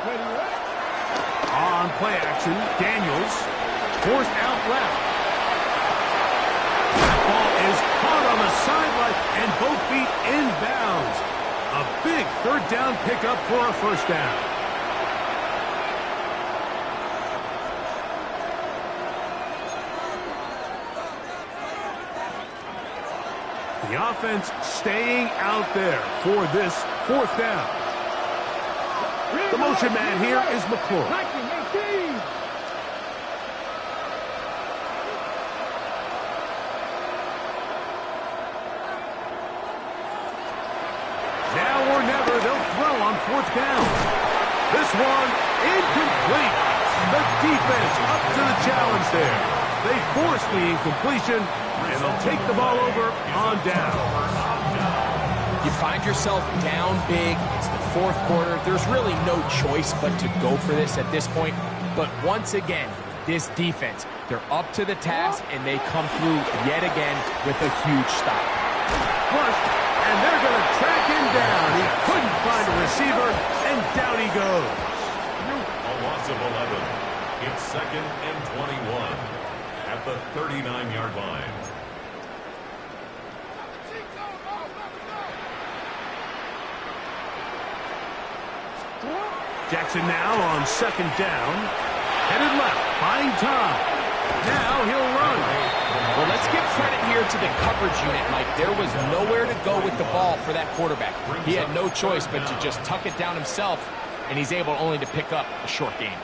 On play action, Daniels forced out left. That ball is caught on the sideline and both feet inbounds. A big third down pickup for a first down. The offense staying out there for this fourth down. The motion man here is McClure. Now or never, they'll throw on fourth down. This one incomplete. The defense up to the challenge there. They force the incompletion, and they'll take the ball over on down. You find yourself down big. It's the fourth quarter. There's really no choice but to go for this at this point. But once again, this defense, they're up to the task, and they come through yet again with a huge stop. Flushed, and they're going to track him down. He couldn't find a receiver, and down he goes. A loss of 11. It's 2nd and 21 at the 39-yard line. Jackson now on 2nd down. Headed left, buying time. Now he'll run. Well, let's give credit here to the coverage unit, Mike. There was nowhere to go with the ball for that quarterback. He had no choice but to just tuck it down himself, and he's able only to pick up a short gain.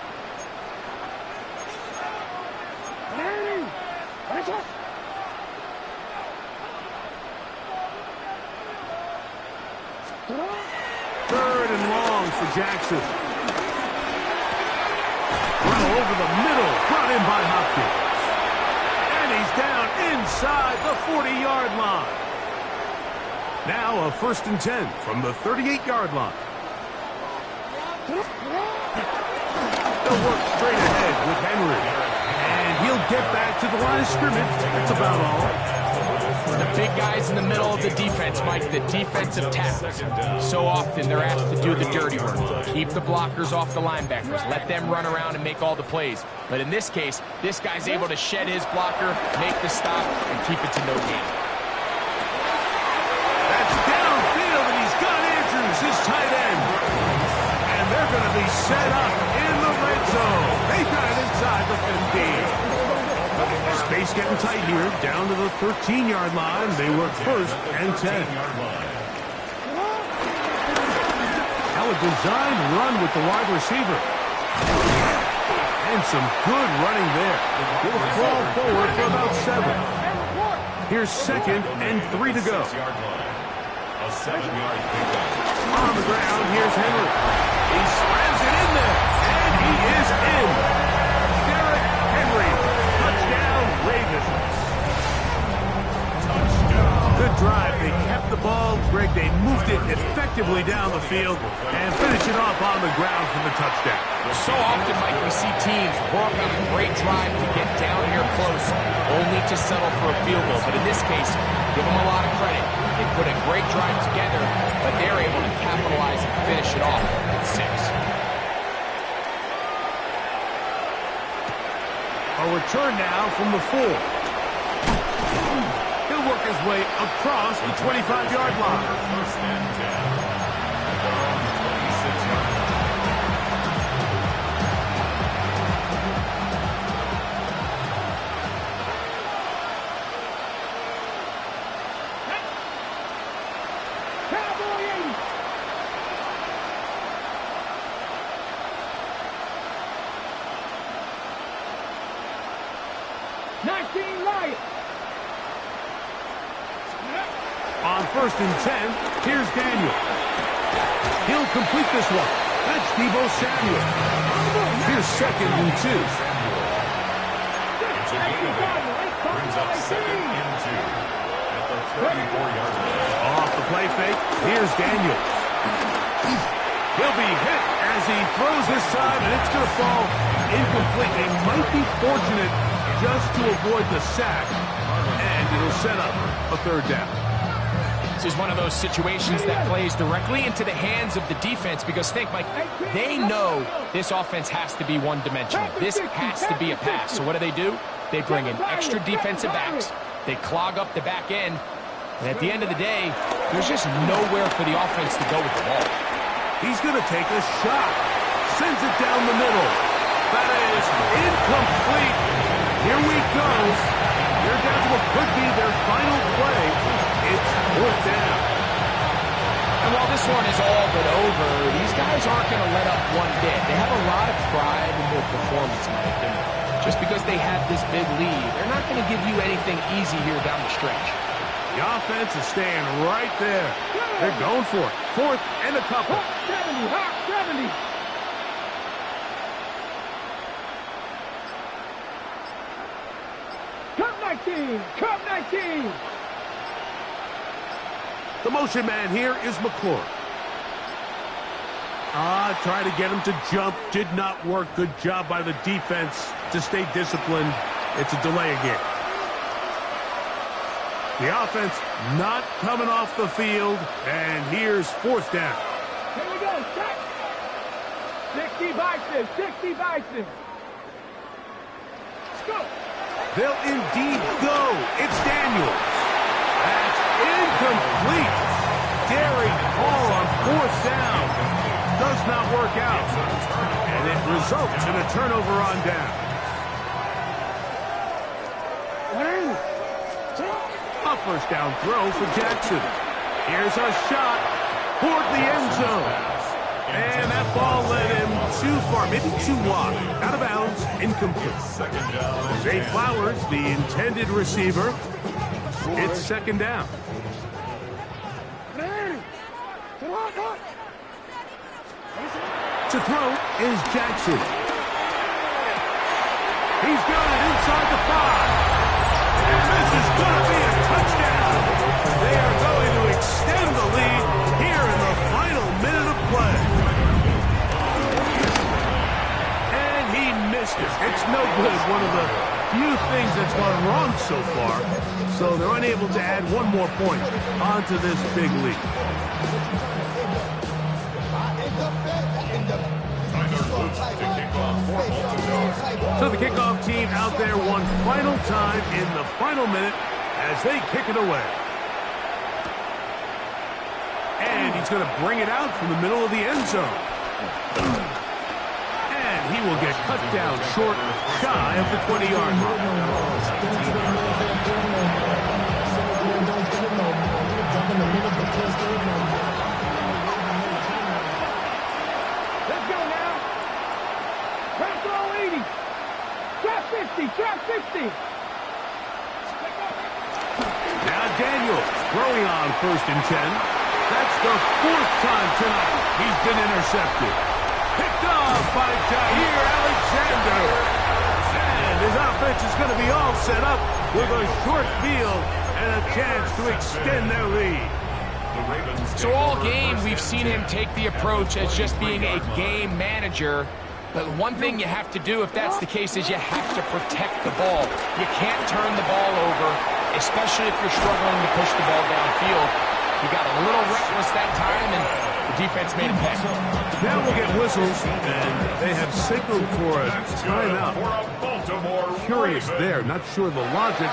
Third and long for Jackson. Run over the middle, brought in by Hopkins. And he's down inside the 40-yard line. Now a 1st and 10 from the 38-yard line. They'll work straight ahead with Henry. And he'll get back to the line of scrimmage. That's about all. The big guys in the middle of the defense, Mike, the defensive tackles. So often they're asked to do the dirty work. Keep the blockers off the linebackers. Let them run around and make all the plays. But in this case, this guy's able to shed his blocker, make the stop, and keep it to no gain. That's downfield, and he's got Andrews, his tight end. And they're going to be set up in the red zone. They got it inside the 15. Space getting tight here, down to the 13-yard line. They work 1st and 10. Now a designed run with the wide receiver. And some good running there. He'll crawl forward for about 7. Here's 2nd and 3 to go. A 7-yard pickup. On the ground, here's Henry. He slams it in there, and he is in. Derrick Henry. Touchdown, Ravens. Good drive. They kept the ball. Greg, they moved it effectively down the field and finished it off on the ground for the touchdown. So often, Mike, we see teams work on a great drive to get down here close, only to settle for a field goal. But in this case, give them a lot of credit. They put a great drive together, but they're able to capitalize and finish it off at 6. A return now from the 4. He'll work his way across the 25-yard line. 1st and 10. At their own 26-yard line. On 1st and 10, here's Daniel. He'll complete this one. That's Deebo Samuel. Here's 2nd and 2. It's a gain of 8. Brings up 2nd and 2 at the 34-yard line. Off the play fake, here's Daniel. He'll be hit as he throws this time, and it's going to fall incomplete. They might be fortunate just to avoid the sack, and it'll set up a 3rd down. This is one of those situations that plays directly into the hands of the defense because think, Mike, they know this offense has to be one-dimensional. This has to be a pass. So what do? They bring in extra defensive backs. They clog up the back end. And at the end of the day, there's just nowhere for the offense to go with the ball. He's going to take a shot. Sends it down the middle. That is incomplete. Here we go. They're down to what could be their final play. It's fourth down. And while this one is all but over, these guys aren't going to let up one bit. They have a lot of pride in their performance, Mike. And just because they have this big lead, they're not going to give you anything easy here down the stretch. The offense is staying right there. They're going for it. Fourth and a couple. 70. Cup 19. The motion man here is McClure. Trying to get him to jump. Did not work. Good job by the defense to stay disciplined. It's a delay again. The offense not coming off the field. And here's fourth down. Here we go. Check. 60 Bison. Let's go. They'll indeed go. It's Daniels. That's incomplete. Daring call on fourth down. Does not work out. And it results in a turnover on down. A first down throw for Jackson. Here's a shot toward the end zone. And that ball led him too far, maybe too wide. Out of bounds, incomplete. Zay Flowers, the intended receiver. It's second down. To throw is Jackson. He's got it inside the 5. And this is going to be a touchdown. They are going to extend the lead here in the final minute of play. And he missed it. It's no good. One of the few things that's gone wrong so far. So they're unable to add one more point onto this big lead. So the kickoff team out there one final time in the final minute as they kick it away. And he's going to bring it out from the middle of the end zone. And he will get cut down short, shy of the 20-yard line. Drop 50. Now Daniels throwing on first and 10. That's the fourth time tonight he's been intercepted. Picked off by Jair Alexander. And his offense is going to be all set up with a short field and a chance to extend their lead. So all game, we've seen him take the approach as just being a game manager. But one thing you have to do if that's the case is you have to protect the ball. You can't turn the ball over, especially if you're struggling to push the ball downfield. He got a little reckless that time, and the defense made him pay. Now we'll get whistles, and they have signaled for a timeout. Curious there, not sure the logic,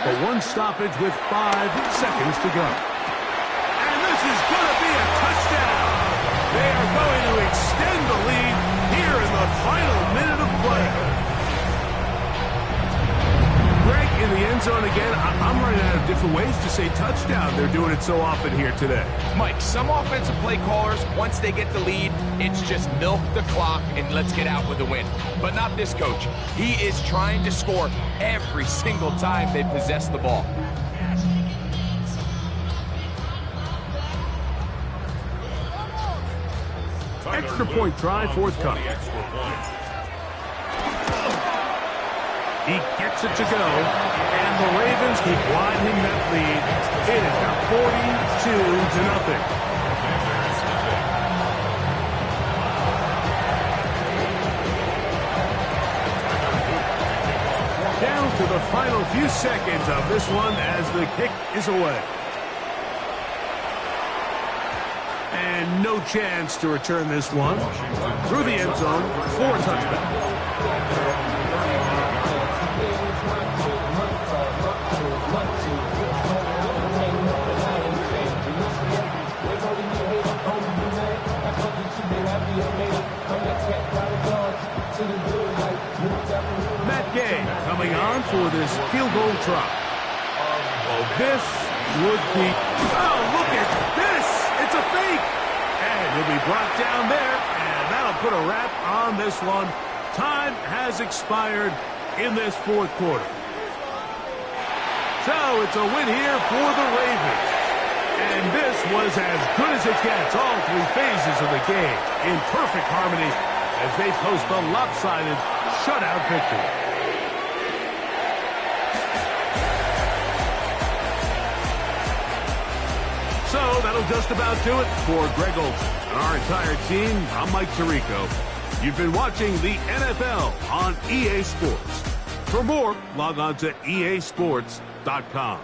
but one stoppage with 5 seconds to go. And this is going to be a touchdown. They are going to extend the lead here in the final minute of play. Greg in the end zone again. I'm running out of different ways to say touchdown. They're doing it so often here today. Mike, some offensive play callers, once they get the lead, it's just milk the clock and let's get out with a win. But not this coach. He is trying to score every single time they possess the ball. Extra point try forthcoming. He gets it to go, and the Ravens keep widening that lead. It is now 42-0. Down to the final few seconds of this one as the kick is away. And no chance to return this one. Through the end zone for a touchback. Matt Gay coming on for this field goal try. Oh, this would be... Oh, look at this! It's a fake! And he'll be brought down there, and that'll put a wrap on this one. Time has expired in this fourth quarter. So it's a win here for the Ravens. And this was as good as it gets, all three phases of the game in perfect harmony as they post a lopsided shutout victory. So that'll just about do it for Greg Olson and our entire team. I'm Mike Tirico. You've been watching the NFL on EA Sports. For more, log on to easports.com.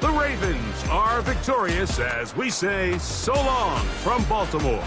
The Ravens are victorious as we say so long from Baltimore.